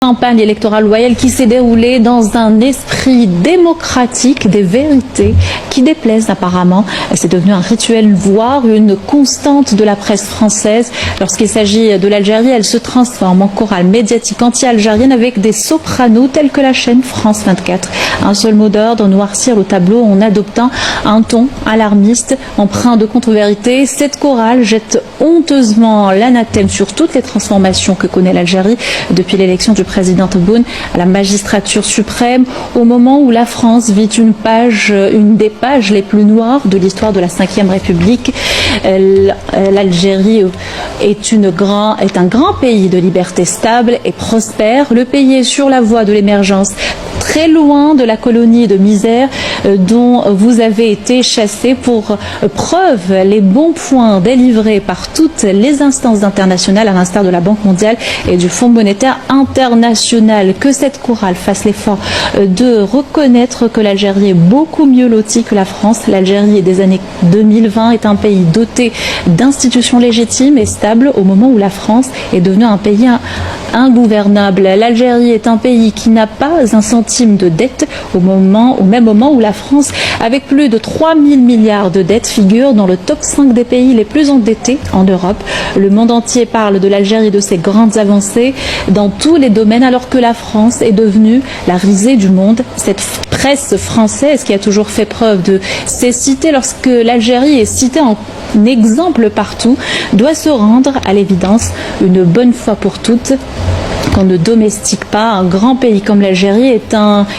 Campagne électorale loyale qui s'est déroulée dans un esprit démocratique, des vérités qui déplaisent apparemment. C'est devenu un rituel, voire une constante de la presse française. Lorsqu'il s'agit de l'Algérie, elle se transforme en chorale médiatique anti-algérienne avec des sopranos tels que la chaîne France 24. Un seul mot d'ordre, noircir le tableau en adoptant un ton alarmiste, empreint de contre-vérité. Cette chorale jette honteusement l'anathème sur toutes les transformations que connaît l'Algérie depuis l'élection du président Tebboune à la magistrature suprême, au moment où la France vit une des pages les plus noires de l'histoire de la Ve République. L'Algérie est un grand pays de liberté stable et prospère. Le pays est sur la voie de l'émergence, très loin de la colonie de misère dont vous avez été chassés. Pour preuve, les bons points délivrés par toutes les instances internationales, à l'instar de la Banque mondiale et du Fonds monétaire international. Que cette chorale fasse l'effort de reconnaître que l'Algérie est beaucoup mieux lotie que la France. L'Algérie des années 2020 est un pays doté d'institutions légitimes et stables, au moment où la France est devenue un pays ingouvernable. L'Algérie est un pays qui n'a pas un centime de dette, au même moment où la France, avec plus de 3 000 milliards de dettes, figure dans le top 5 des pays les plus endettés en Europe. Le monde entier parle de l'Algérie, de ses grandes avancées dans tous les domaines, alors que la France est devenue la risée du monde. Cette presse française qui a toujours fait preuve de cécité lorsque l'Algérie est citée en exemple partout, doit se rendre à l'évidence une bonne fois pour toutes qu'on ne domestique pas un grand pays comme l'Algérie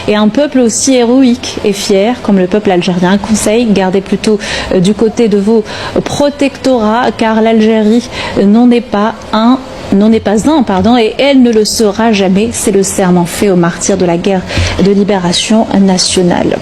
et un peuple aussi héroïque et fier comme le peuple algérien. Conseil, gardez plutôt du côté de vos protectorats, car l'Algérie n'en est pas un, et elle ne le sera jamais. C'est le serment fait aux martyrs de la guerre de libération nationale.